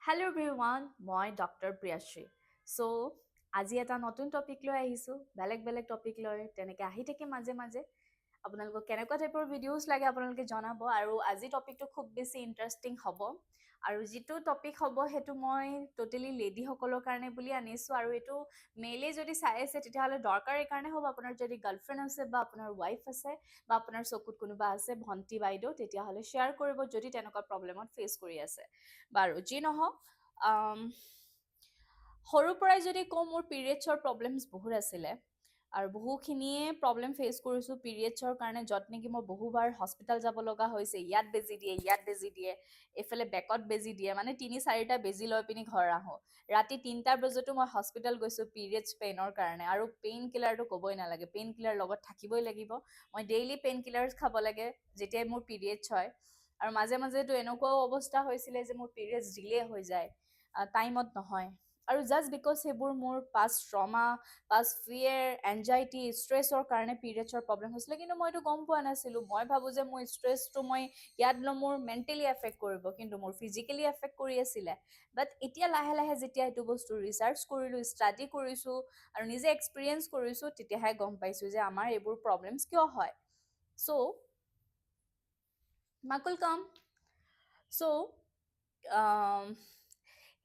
Hello everyone, মই doctor Priyashree. So, আজি এটা নতুন টপিক লৈ আহিছোঁ, বেলেগ টপিক লৈ তেনেকৈ আহি থাকিম মাজে মাজে। আপোনালোকক কেনেকুৱা টাইপৰ ভিডিঅ'জ লাগে আপোনালোকে জনাব আৰু আজি টপিকটো খুব বেছি ইণ্টাৰেষ্টিং হ'ব। আৰু যিটো টপিক হ'ব সেইটো মই টোটেলি লেডিসকলৰ কাৰণে বুলি আনিছোঁ আৰু এইটো মেইলি যদি চাই আছে তেতিয়াহ'লে দৰকাৰ এই কাৰণে হ'ব আপোনাৰ যদি গাৰ্লফ্ৰেণ্ড আছে বা আপোনাৰ ৱাইফ আছে বা আপোনাৰ চকুত কোনোবা আছে ভণ্টি বাইদেউ তেতিয়াহ'লে শ্বেয়াৰ কৰিব যদি তেনেকুৱা প্ৰব্লেমত ফেচ কৰি আছে। বাৰু যি নহওক সৰুৰ পৰাই যদি কওঁ মোৰ পিৰিয়ডছৰ প্ৰব্লেমছ বহুত আছিলে আৰু বহুখিনিয়ে প্ৰব্লেম ফেচ কৰিছোঁ পিৰিয়ডছৰ কাৰণে য'ত নেকি মই বহুবাৰ হস্পিটেল যাব লগা হৈছে ইয়াত বেজি দিয়ে এইফালে বেকত বেজি দিয়ে মানে ৩-৪টা বেজি লৈ পিনি ঘৰ আহোঁ ৰাতি ৩টা বজাতো মই হস্পিটেল গৈছোঁ পিৰিয়ডছ পেইনৰ কাৰণে আৰু পেইন কিলাৰটো ক'বই নালাগে পেইন কিলাৰ লগত থাকিবই লাগিব মই ডেইলি পেইন কিলাৰ্ছ খাব লাগে যেতিয়াই মোৰ পিৰিয়ডছ হয় আৰু মাজে মাজেতো এনেকুৱাও অৱস্থা হৈছিলে যে মোৰ পিৰিয়ডছ ডিলে হৈ যায় টাইমত নহয় আৰু জাষ্ট বিকজ সেইবোৰ মোৰ past trauma past fear anxiety ষ্ট্ৰেছৰ কাৰণে পিৰিয়ডছৰ প্ৰব্লেম হৈছিলে কিন্তু মই এইটো গম পোৱা নাছিলোঁ মই ভাবোঁ যে মোৰ ষ্ট্ৰেছটো মই ইয়াত মোৰ মেণ্টেলি এফেক্ট কৰিব কিন্তু মোৰ ফিজিকেলি এফেক্ট কৰি আছিলে বাট এতিয়া লাহে লাহে যেতিয়া এইটো বস্তু ৰিচাৰ্চ কৰিলোঁ ষ্টাডি কৰিছোঁ আৰু নিজে এক্সপিৰিয়েঞ্চ কৰিছোঁ তেতিয়াহে গম পাইছোঁ যে আমাৰ এইবোৰ প্ৰব্লেমছ কিয় হয় চ' মাকুল কাম চ'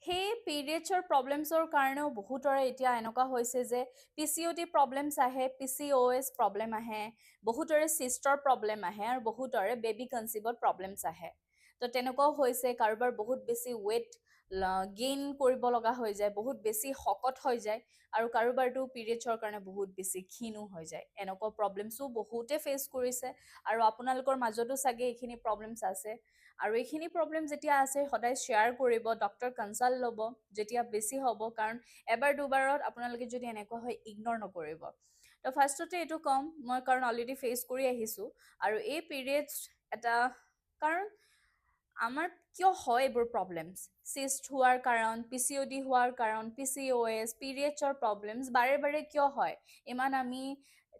সেই পিৰিয়ডছৰ প্ৰব্লেমছৰ কাৰণেও বহুতৰে এতিয়া এনেকুৱা হৈছে যে PCOD প্ৰব্লেমছ আহে PCOS প্ৰব্লেম আহে বহুতৰে চিষ্টৰ প্ৰব্লেম আহে আৰু বহুতৰে বেবী কনচিভত প্ৰব্লেমছ আহে তো তেনেকুৱাও হৈছে কাৰোবাৰ বহুত বেছি ৱেইট গেইন কৰিব লগা হৈ যায় বহুত বেছি শকত হৈ যায় আৰু কাৰোবাৰটো পিৰিয়ডছৰ কাৰণে বহুত বেছি ক্ষীণো হৈ যায় এনেকুৱা প্ৰব্লেমছো বহুতে ফেচ কৰিছে আৰু আপোনালোকৰ মাজতো চাগে এইখিনি প্ৰব্লেমছ আছে আৰু এইখিনি প্ৰব্লেম যেতিয়া আছে সদায় শ্বেয়াৰ কৰিব ডক্টৰ কনচাল্ট ল'ব যেতিয়া বেছি হ'ব কাৰণ এবাৰ দুবাৰত আপোনালোকে যদি এনেকুৱা হয় ইগন'ৰ নকৰিব তো ফাৰ্ষ্টতে এইটো ক'ম মই কাৰণ অলৰেডি ফেচ কৰি আহিছোঁ আৰু এই পিৰিয়ডছ এটা কাৰণ আমাৰ কিয় হয় এইবোৰ প্ৰব্লেমছ চিষ্ট হোৱাৰ কাৰণ PCOD হোৱাৰ কাৰণ PCOS পিৰিয়ডছৰ প্ৰব্লেমছ বাৰে বাৰে কিয় হয় ইমান আমি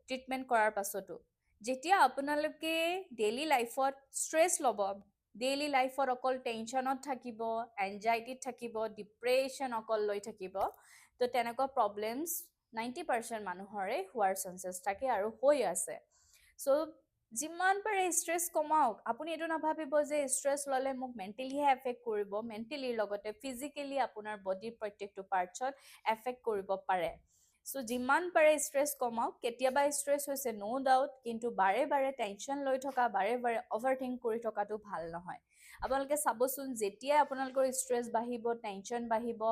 ট্ৰিটমেণ্ট কৰাৰ পাছতো যেতিয়া আপোনালোকে ডেইলি লাইফত ষ্ট্ৰেছ ল'ব ডেইলি লাইফত অকল টেনশ্যনত থাকিব এনজাইটিত থাকিব ডিপ্ৰেশ্যন অকল লৈ থাকিব তো তেনেকুৱা প্ৰব্লেমছ 90% মানুহৰে হোৱাৰ চান্সেছ থাকে আৰু হৈ আছে চ' যিমান পাৰে ষ্ট্ৰেছ কমাওক আপুনি এইটো নাভাবিব যে ষ্ট্ৰেছ ল'লে মোক মেণ্টেলিহে এফেক্ট কৰিব মেণ্টেলিৰ লগতে ফিজিকেলি আপোনাৰ বডিৰ প্ৰত্যেকটো পাৰ্টছত এফেক্ট কৰিব পাৰে চ' যিমান পাৰে ষ্ট্ৰেছ কমাওক কেতিয়াবা ষ্ট্ৰেছ হৈছে ন' ডাউট কিন্তু বাৰে বাৰে টেনশ্যন লৈ থকা বাৰে বাৰে অভাৰ থিংক কৰি থকাটো ভাল নহয় আপোনালোকে চাবচোন যেতিয়াই আপোনালোকৰ ষ্ট্ৰেছ বাঢ়িব টেনশ্যন বাঢ়িব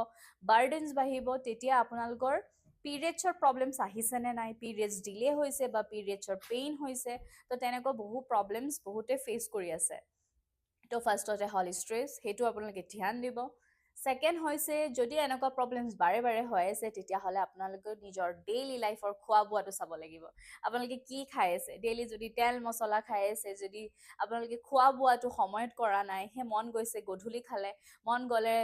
বাৰ্ডেনছ বাঢ়িব তেতিয়া আপোনালোকৰ পিৰিয়ডছৰ প্ৰব্লেমছ আহিছেনে নাই পিৰিয়ডছ ডিলে হৈছে বা পিৰিয়ডছৰ পেইন হৈছে তো তেনেকুৱা বহু প্ৰব্লেমছ বহুতে ফেচ কৰি আছে তো ফাৰ্ষ্টতে হ'ল ষ্ট্ৰেছ সেইটো আপোনালোকে ধ্যান দিব ছেকেণ্ড হৈছে যদি এনেকুৱা প্ৰব্লেমছ বাৰে বাৰে হৈ আছে তেতিয়াহ'লে আপোনালোকে নিজৰ ডেইলি লাইফৰ খোৱা বোৱাটো চাব লাগিব আপোনালোকে কি খাই আছে ডেইলি যদি তেল মছলা খাই আছে যদি আপোনালোকে খোৱা বোৱাটো সময়ত কৰা নাই সেই মন গৈছে গধূলি খালে মন গ'লে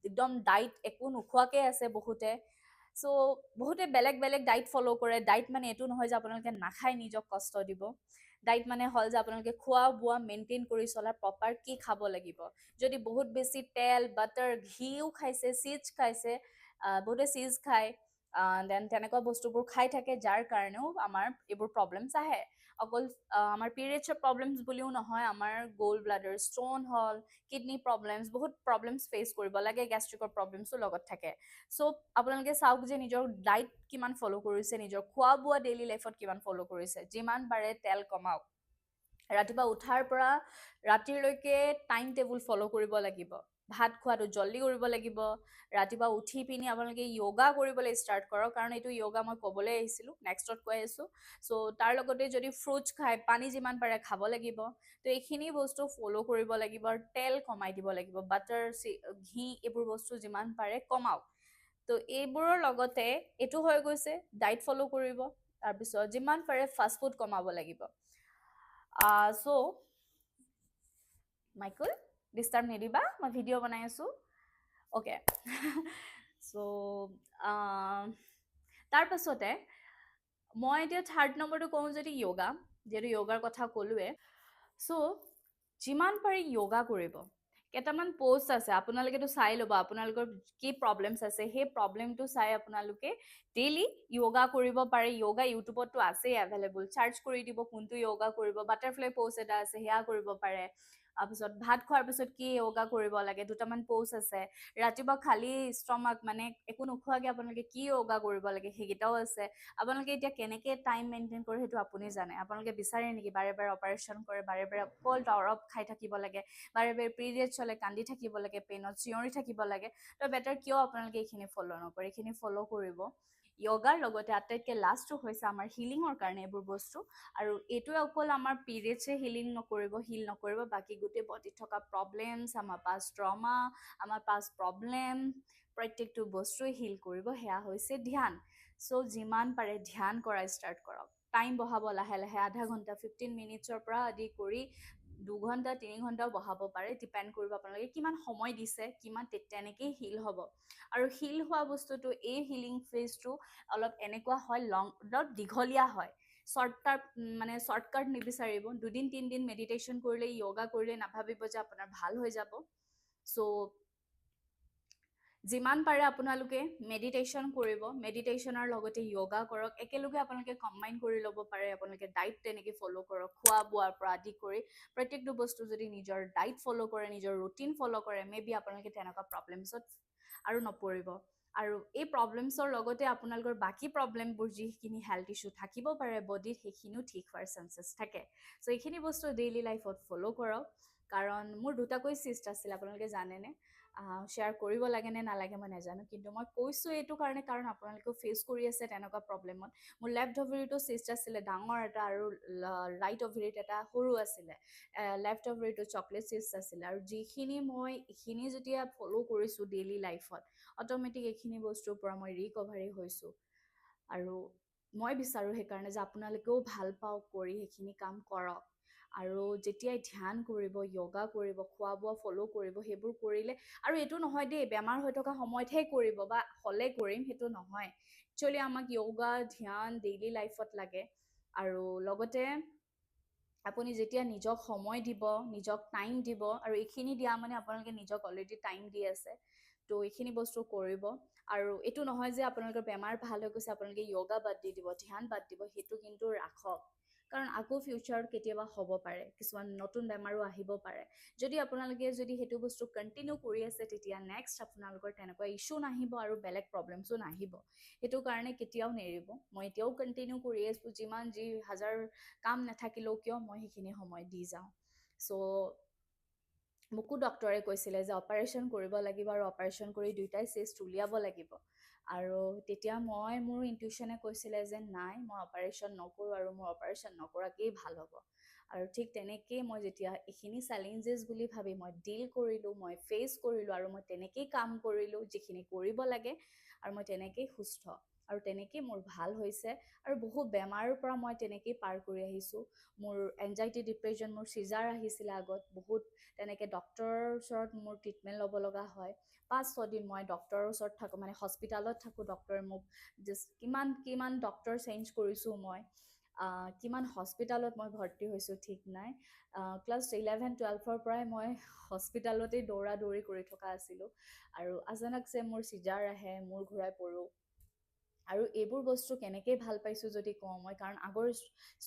একদম ডাইট একো নোখোৱাকৈ আছে বহুতে চ' বহুতে বেলেগ ডাইট ফ'ল' কৰে ডাইট মানে এইটো নহয় যে আপোনালোকে নাখায় নিজক কষ্ট দিব ডাইট মানে হ'ল যে আপোনালোকে খোৱা বোৱা মেইনটেইন কৰি চলা প্ৰপাৰ কি খাব লাগিব যদি বহুত বেছি তেল বাটাৰ ঘিউ খাইছে চীজ খাইছে বহুতে চীজ খায় দেন তেনেকুৱা বস্তুবোৰ খাই থাকে যাৰ কাৰণেও আমাৰ এইবোৰ প্ৰব্লেমছ আহে অকল আমাৰ পিৰিয়ডছৰ প্ৰব্লেমছ বুলিও নহয় আমাৰ গ'ল্ড ব্লাডাৰ ষ্ট'ন হ'ল কিডনী প্ৰব্লেমছ বহুত প্ৰব্লেমছ ফেচ কৰিব লাগে গেষ্ট্ৰিকৰ প্ৰব্লেমছো লগত থাকে চ' আপোনালোকে চাওক যে নিজৰ ডাইট কিমান ফ'ল' কৰিছে নিজৰ খোৱা বোৱা ডেইলি লাইফত কিমান ফ'ল' কৰিছে যিমান পাৰে তেল কমাওক ৰাতিপুৱা উঠাৰ পৰা ৰাতিলৈকে টাইম টেবুল ফ'ল' কৰিব লাগিব ভাত খোৱাটো জল্দি কৰিব লাগিব ৰাতিপুৱা উঠি পিনি আপোনালোকে য়োগা কৰিবলৈ ষ্টাৰ্ট কৰক কাৰণ এইটো য়োগা মই ক'বলৈ আহিছিলোঁ নেক্সটত কৈ আছোঁ চ' তাৰ লগতে যদি ফ্ৰুটছ খায় পানী যিমান পাৰে খাব লাগিব তো এইখিনি বস্তু ফ'ল' কৰিব লাগিব আৰু তেল কমাই দিব লাগিব বাটাৰ ঘি এইবোৰ বস্তু যিমান পাৰে কমাওক তো এইবোৰৰ লগতে এইটো হৈ গৈছে ডাইট ফ'ল' কৰিব তাৰপিছত যিমান পাৰে ফাষ্ট ফুড কমাব লাগিব চ' মাইকেল ডিষ্টাৰ্ব নিদিবা মই ভিডিঅ' বনাই আছোঁ অ'কে চ' তাৰপাছতে মই এতিয়া থাৰ্ড নম্বৰটো কওঁ যদি য়োগা যিহেতু য়োগাৰ কথা ক'লোৱে চ' যিমান পাৰি য়োগা কৰিব কেইটামান পোষ্ট আছে আপোনালোকেতো চাই ল'ব আপোনালোকৰ কি প্ৰব্লেমছ আছে সেই প্ৰব্লেমটো চাই আপোনালোকে ডেইলি য়োগা কৰিব পাৰে য়োগা ইউটিউবতো আছেই এভেইলেবল চাৰ্চ কৰি দিব কোনটো য়োগা কৰিব বাটাৰফ্লাই প'জ এটা আছে সেয়া কৰিব পাৰে তাৰপিছত ভাত খোৱাৰ পিছত কি য়োগা কৰিব লাগে দুটামান প'জ আছে ৰাতিপুৱা খালী ষ্টমাক মানে একো নোখোৱাকৈ আপোনালোকে কি য়োগা কৰিব লাগে সেইকেইটাও আছে আপোনালোকে এতিয়া কেনেকৈ টাইম মেইনটেইন কৰে সেইটো আপুনি জানে আপোনালোকে বিচাৰে নেকি বাৰে বাৰে অপাৰেশ্যন কৰে বাৰে বাৰে অকল দৰৱ খাই থাকিব লাগে বাৰে বাৰে পিৰিয়ডছ হ'লে কান্দি থাকিব লাগে পেইনত চিঞৰি থাকিব লাগে তো বেটাৰ কিয় আপোনালোকে এইখিনি ফ'ল' নকৰে এইখিনি ফ'ল' কৰিব য়োগাৰ লগতে আটাইতকৈ লাষ্টটো হৈছে আমাৰ হিলিঙৰ কাৰণে এইবোৰ বস্তু আৰু এইটোৱে অকল আমাৰ পিৰিয়ডছে হিলিং নকৰিব হিল নকৰিব বাকী গোটেই বডিত থকা প্ৰব্লেমছ আমাৰ পাষ্ট ট্ৰমা আমাৰ পাষ্ট প্ৰব্লেম প্ৰত্যেকটো বস্তুৱে হিল কৰিব সেয়া হৈছে ধ্যান চ' যিমান পাৰে ধ্যান কৰা ষ্টাৰ্ট কৰক টাইম বঢ়াব লাহে লাহে আধা ঘণ্টা 15 মিনিটছৰ পৰা আদি কৰি 2 ঘণ্টা 3 ঘণ্টাও বঢ়াব পাৰে ডিপেণ্ড কৰিব আপোনালোকে কিমান সময় দিছে কিমান তেনেকেই হিল হ'ব আৰু হিল হোৱা বস্তুটো এই হিলিং ফেজটো অলপ এনেকুৱা হয় অলপ দীঘলীয়া হয় শ্বৰ্টকাট নিবিচাৰিব 2 দিন 3 দিন মেডিটেশ্যন কৰিলে য়োগা কৰিলে নাভাবিব যে আপোনাৰ ভাল হৈ যাব চ' যিমান পাৰে আপোনালোকে মেডিটেশ্যন কৰিব মেডিটেশ্যনৰ লগতে য়োগা কৰক একেলগে আপোনালোকে কম্বাইন কৰি ল'ব পাৰে আপোনালোকে ডাইট তেনেকৈ ফ'ল' কৰক খোৱা বোৱাৰ পৰা আদি কৰি প্ৰত্যেকটো বস্তু যদি নিজৰ ডাইট ফ'ল' কৰে নিজৰ ৰুটিন ফ'ল' কৰে মে বি আপোনালোকে তেনেকুৱা প্ৰব্লেমছত আৰু নপৰিব আৰু এই প্ৰব্লেমছৰ লগতে আপোনালোকৰ বাকী প্ৰব্লেমবোৰ যিখিনি হেল্থ ইছ্যু থাকিব পাৰে বডিত সেইখিনিও ঠিক হোৱাৰ চান্সেছ থাকে চ' এইখিনি বস্তু ডেইলি লাইফত ফ'ল' কৰক কাৰণ মোৰ দুটাকৈ চিষ্ট আছিল আপোনালোকে জানেনে শ্বেয়াৰ কৰিব লাগে নে নালাগে মই নাজানো কিন্তু মই কৈছোঁ এইটো কাৰণে কাৰণ আপোনালোকেও ফেচ কৰি আছে তেনেকুৱা প্ৰব্লেমত মোৰ লেফ্ট অভেৰিটো চিষ্ট আছিলে ডাঙৰ এটা আৰু ৰাইট অভেৰিত এটা সৰু আছিলে লেফ্ট অভেৰিটো চকলেট চিষ্ট আছিলে আৰু যিখিনি মই এইখিনি যেতিয়া ফ'ল' কৰিছোঁ ডেইলি লাইফত অট'মেটিক এইখিনি বস্তুৰ পৰা মই ৰিকভাৰী হৈছোঁ আৰু মই বিচাৰোঁ সেইকাৰণে যে আপোনালোকেও ভাল পাওক কৰি সেইখিনি কাম কৰক আৰু যেতিয়াই ধ্যান কৰিব য়োগা কৰিব খোৱা বোৱা ফ'ল' কৰিব সেইবোৰ কৰিলে আৰু এইটো নহয় দেই বেমাৰ হৈ থকা সময়তহে কৰিব বা হ'লে কৰিম সেইটো নহয় একচুৱেলি আমাক য়োগা ধ্যান ডেইলি লাইফত লাগে আৰু লগতে আপুনি যেতিয়া নিজক সময় দিব নিজক টাইম দিব আৰু এইখিনি দিয়া মানে আপোনালোকে নিজক অলৰেডি টাইম দি আছে তো এইখিনি বস্তু কৰিব আৰু এইটো নহয় যে আপোনালোকৰ বেমাৰ ভাল হৈ গৈছে আপোনালোকে য়োগা বাদ দি দিব ধ্যান বাদ দিব সেইটো কিন্তু ৰাখক কাৰণ আকৌ ফিউচাৰত কেতিয়াবা হ'ব পাৰে কিছুমান নতুন বেমাৰো আহিব পাৰে যদি আপোনালোকে যদি সেইটো বস্তু কণ্টিনিউ কৰি আছে তেতিয়া নেক্সট আপোনালোকৰ তেনেকুৱা ইছ্যু নাহিব আৰু বেলেগ প্ৰব্লেমছো নাহিব সেইটো কাৰণে কেতিয়াও নেৰিব মই এতিয়াও কণ্টিনিউ কৰি আছোঁ যিমান যি হাজাৰ কাম নাথাকিলেও কিয় মই সেইখিনি সময় দি যাওঁ চ' মোকো ডক্টৰে কৈছিলে যে অপাৰেশ্যন কৰিব লাগিব আৰু অপাৰেশ্যন কৰি দুইটাই চিষ্ট উলিয়াব লাগিব আৰু তেতিয়া মোৰ ইনটিউশ্যনে কৈছিলে যে নাই মই অপাৰেশ্যন নকৰোঁ আৰু মোৰ অপাৰেশ্যন নকৰাকেই ভাল হ'ব আৰু ঠিক তেনেকেই মই যেতিয়া এইখিনি চেলেঞ্জেছ বুলি ভাবি মই ডিল কৰিলোঁ মই ফেচ কৰিলোঁ আৰু মই তেনেকেই কাম কৰিলোঁ যিখিনি কৰিব লাগে আৰু মই তেনেকেই সুস্থ আৰু তেনেকেই মোৰ ভাল হৈছে আৰু বহু বেমাৰৰ পৰা মই তেনেকেই পাৰ কৰি আহিছোঁ মোৰ এনজাইটি ডিপ্ৰেশ্যন মোৰ চিজাৰ আহিছিলে আগত বহুত তেনেকৈ ডক্টৰৰ ওচৰত মোৰ ট্ৰিটমেণ্ট ল'ব লগা হয় 5-6 দিন মই ডক্টৰৰ ওচৰত থাকোঁ মানে হস্পিটেলত থাকোঁ ডক্টৰে মোক জাষ্ট কিমান ডক্টৰ চেঞ্জ কৰিছোঁ মই কিমান হস্পিটেলত মই ভৰ্তি হৈছোঁ ঠিক নাই ক্লাছ 11-12ৰ পৰাই মই হস্পিটেলতেই দৌৰা দৌৰি কৰি থকা আছিলোঁ আৰু আচানকছে মোৰ চিজাৰ আহে মূৰ ঘূৰাই পৰোঁ আৰু এইবোৰ বস্তু কেনেকৈ ভাল পাইছোঁ যদি কওঁ মই কাৰণ আগৰ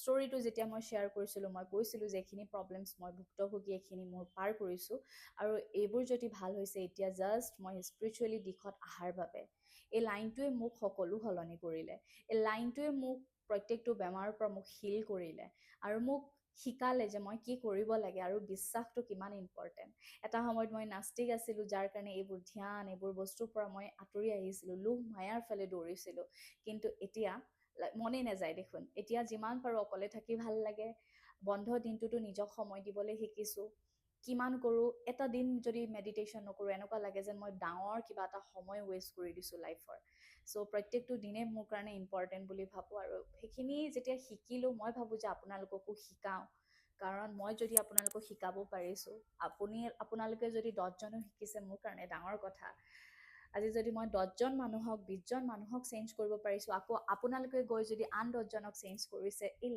ষ্টৰিটো যেতিয়া মই শ্বেয়াৰ কৰিছিলোঁ মই কৈছিলোঁ যে এইখিনি প্ৰব্লেমছ মই ভুক্তভোগী এইখিনি মোৰ পাৰ কৰিছোঁ আৰু এইবোৰ যদি ভাল হৈছে এতিয়া জাষ্ট মই স্পিৰিচুৱেলি দিশত অহাৰ বাবে এই লাইনটোৱে মোক সকলো সলনি কৰিলে এই লাইনটোৱে মোক প্ৰত্যেকটো বেমাৰৰ পৰা মোক হিল কৰিলে আৰু মোক শিকালে যে মই কি কৰিব লাগে আৰু বিশ্বাসটো কিমান ইম্পৰ্টেণ্ট এটা সময়ত মই নাস্তিক আছিলোঁ যাৰ কাৰণে এইবোৰ ধ্যান এইবোৰ বস্তুৰ পৰা মই আঁতৰি আহিছিলোঁ লোভ মায়াৰ ফালে দৌৰিছিলোঁ কিন্তু এতিয়া মনেই নাযায় দেখোন এতিয়া যিমান পাৰোঁ অকলে থাকি ভাল লাগে বন্ধ দিনটোতো নিজক সময় দিবলৈ শিকিছোঁ কিমান কৰোঁ এটা দিন যদি মেডিটেশ্যন নকৰোঁ এনেকুৱা লাগে যেন মই ডাঙৰ কিবা এটা সময় ৱেষ্ট কৰি দিছোঁ লাইফৰ চ' প্ৰত্যেকটো দিনে মোৰ কাৰণে ইম্পৰ্টেণ্ট বুলি ভাবোঁ আৰু সেইখিনি যেতিয়া শিকিলোঁ মই ভাবোঁ যে আপোনালোককো শিকাওঁ কাৰণ মই যদি আপোনালোকক শিকাব পাৰিছোঁ আপোনালোকে যদি 10জনো শিকিছে মোৰ কাৰণে ডাঙৰ কথা আজি যদি মই 10জন মানুহক 20জন মানুহক চেঞ্জ কৰিব পাৰিছোঁ আকৌ আপোনালোকে গৈ যদি আন 10জনক চেঞ্জ কৰিছে এই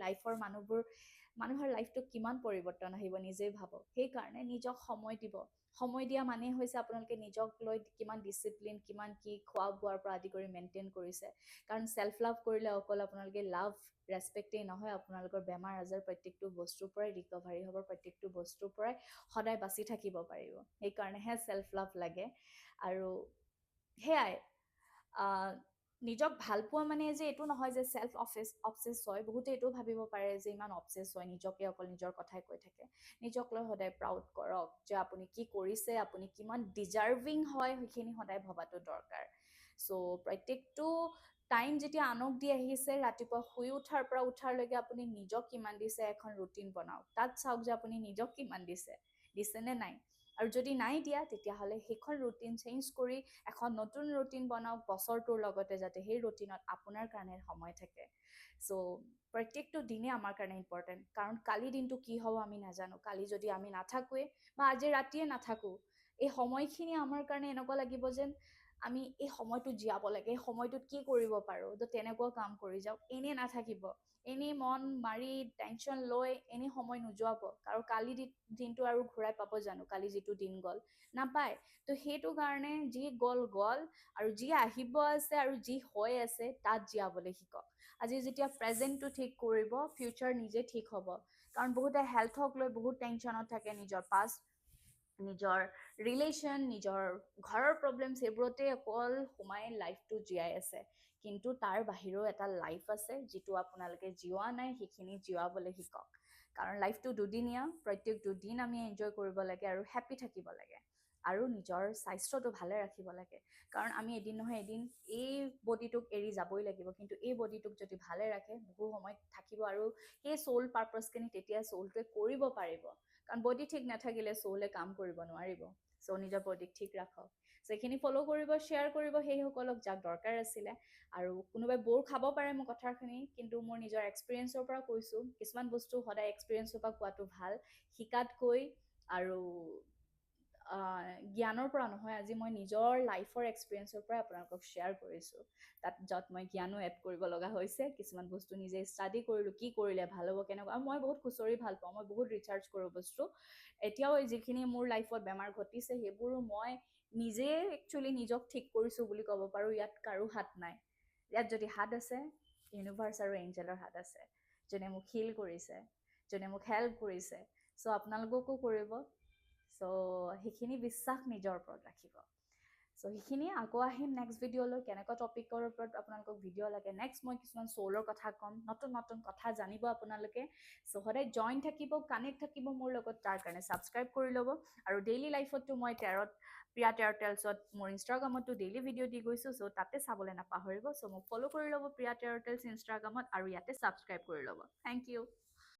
মানুহৰ লাইফটোত কিমান পৰিৱৰ্তন আহিব নিজেই ভাবক সেইকাৰণে নিজক সময় দিব সময় দিয়া মানে হৈছে আপোনালোকে নিজক লৈ কিমান ডিচিপ্লিন, কিমান কি খোৱা বোৱাৰ পৰা আদি কৰি মেইনটেইন কৰিছে। কাৰণ ছেল্ফ লাভ কৰিলে অকল আপোনালোকে লাভ ৰেচপেক্টেই নহয়, আপোনালোকৰ বেমাৰ আজাৰ প্ৰত্যেকটো বস্তুৰ পৰাই ৰিকভাৰী হ'ব, প্ৰত্যেকটো বস্তুৰ পৰাই সদায় বাচি থাকিব পাৰিব। সেইকাৰণেহে ছেল্ফ লাভ লাগে। আৰু সেয়াই, নিজক ভাল পোৱা মানে যে এইটো নহয় যে ছেল্ফ অবচেছ হয়। বহুতে এইটো ভাবিব পাৰে যে ইমান অবচেছ হয়, নিজকে অকল নিজৰ কথাই কৈ থাকে। নিজক লৈ সদায় প্ৰাউড কৰক যে আপুনি কি কৰিছে, আপুনি কিমান ডিজাৰ্ভিং হয়, সেইখিনি সদায় ভবাটো দৰকাৰ। চ' প্ৰত্যেকটো টাইম যেতিয়া আনক দি আহিছে, ৰাতিপুৱা শুই উঠাৰ পৰা উঠাৰলৈকে আপুনি নিজক কিমান দিছে এখন ৰুটিন বনাওক। তাত চাওক যে আপুনি নিজক কিমান দিছেনে নাই। আৰু যদি নাই দিয়া তেতিয়াহ'লে সেইখন ৰুটিন চেঞ্জ কৰি এখন নতুন ৰুটিন বনাওক বছৰটোৰ লগতে, যাতে সেই ৰুটিনত আপোনাৰ কাৰণে সময় থাকে। চ' প্ৰত্যেকটো দিনে আমাৰ কাৰণে ইম্পৰ্টেণ্ট, কাৰণ কালি দিনটো কি হ'ব আমি নাজানো। কালি যদি আমি নাথাকোৱে বা আজি ৰাতিয়ে নাথাকোঁ, এই সময়খিনি আমাৰ কাৰণে এনেকুৱা লাগিব যেন আমি এই সময়টো জীয়াব লাগে, এই সময়টোত কি কৰিব পাৰোঁ, তো তেনেকুৱা কাম কৰি যাওক। এনেই নাথাকিব, এনেই মন মাৰি টেনশ্যন লৈ এনেই সময় নোযোৱাব। কাৰণ কালি দিনটো আৰু ঘূৰাই পাব জানো? কালি যিটো দিন গ'ল, নাপায়। তো সেইটো কাৰণে যি গ'ল আৰু যি আহিব আছে আৰু যি হৈ আছে তাত জীয়াবলৈ শিকক। আজি যেতিয়া প্ৰেজেণ্টটো ঠিক কৰিব, ফিউচাৰ নিজে ঠিক হ'ব। কাৰণ বহুতে হেল্থক লৈ বহুত টেনশ্যনত থাকে, নিজৰ পাষ্ট, নিজৰ ৰিলেশ্যন, নিজৰ ঘৰৰ প্ৰব্লেমছ, সেইবোৰতে অকল সোমাই লাইফটো জীয়াই আছে। কিন্তু তাৰ বাহিৰেও এটা লাইফ আছে যিটো আপোনালোকে জীওৱা নাই, সেইখিনি জীয়াবলৈ শিকক। কাৰণ লাইফটো দুদিনীয়া, প্ৰত্যেক দুদিন আমি এনজয় কৰিব লাগে আৰু হেপ্পী থাকিব লাগে। আৰু নিজৰ স্বাস্থ্যটো ভালে ৰাখিব লাগে। কাৰণ আমি এদিন নহয় এদিন এই বডিটোক এৰি যাবই লাগিব, কিন্তু এই বডিটোক যদি ভালে ৰাখে বহু সময় থাকিব। আৰু সেই চ'ল পাৰ্পাছখিনি তেতিয়া চ'লটোৱে কৰিব পাৰিব। কাৰণ বডি ঠিক নাথাকিলে চ'লে কাম কৰিব নোৱাৰিব। চ' নিজৰ বডিক ঠিক ৰাখক। চ' এইখিনি ফ'ল' কৰিব, শ্বেয়াৰ কৰিব সেইসকলক যাক দৰকাৰ আছিলে। আৰু কোনোবাই বৰ খাব পাৰে মোৰ কথাখিনি, কিন্তু মোৰ নিজৰ এক্সপিৰিয়েঞ্চৰ পৰা কৈছোঁ, কিছুমান বস্তু সদায় এক্সপিৰিয়েঞ্চৰ পৰা কোৱাটো ভাল, শিকাতকৈ। আৰু জ্ঞানৰ পৰা নহয়, আজি মই নিজৰ লাইফৰ এক্সপিৰিয়েঞ্চৰ পৰাই আপোনালোকক শ্বেয়াৰ কৰিছোঁ। য'ত মই জ্ঞানো এড কৰিব লগা হৈছে। কিছুমান বস্তু নিজে ষ্টাডি কৰিলোঁ, কি কৰিলে ভাল হ'ব, কেনেকুৱা। আৰু মই বহুত খুচৰি ভাল পাওঁ, মই বহুত ৰিচাৰ্চ কৰোঁ বস্তু। এতিয়াও যিখিনি মোৰ লাইফত বেমাৰ ঘটিছে সেইবোৰো মই নিজে একচুৱেলি নিজক ঠিক কৰিছোঁ বুলি ক'ব পাৰোঁ। ইয়াত কাৰো হাত নাই। ইয়াত যদি হাত আছে, ইউনিভাৰ্চ আৰু এঞ্জেলৰ হাত আছে, যোনে মোক হিল কৰিছে, যোনে মোক হেল্প কৰিছে। চ' আপোনালোককো কৰিব। চ' সেইখিনি বিশ্বাস নিজৰ ওপৰত ৰাখিব। চ' সেইখিনিয়ে। আকৌ আহিম নেক্সট ভিডিঅ'লৈ, কেনেকুৱা টপিকৰ ওপৰত আপোনালোকক ভিডিঅ' লাগে। নেক্সট মই কিছুমান চ'লৰ কথা ক'ম, নতুন নতুন কথা জানিব আপোনালোকে। চ' সদায় জইন থাকিব, কানেক্ট থাকিব মোৰ লগত। তাৰ কাৰণে ছাবস্ক্ৰাইব কৰি ল'ব। আৰু ডেইলি লাইফততো মই প্ৰিয়া টেৰটেলছত মোৰ ইনষ্টাগ্ৰামতো ডেইলি ভিডিঅ' দি গৈছোঁ। চ' তাতে চাবলৈ নাপাহৰিব। চ' মোক ফ'ল' কৰি ল'ব প্ৰিয়া টেৰটেলছ ইনষ্টাগ্ৰামত, আৰু ইয়াতে ছাবস্ক্ৰাইব কৰি ল'ব। Thank U.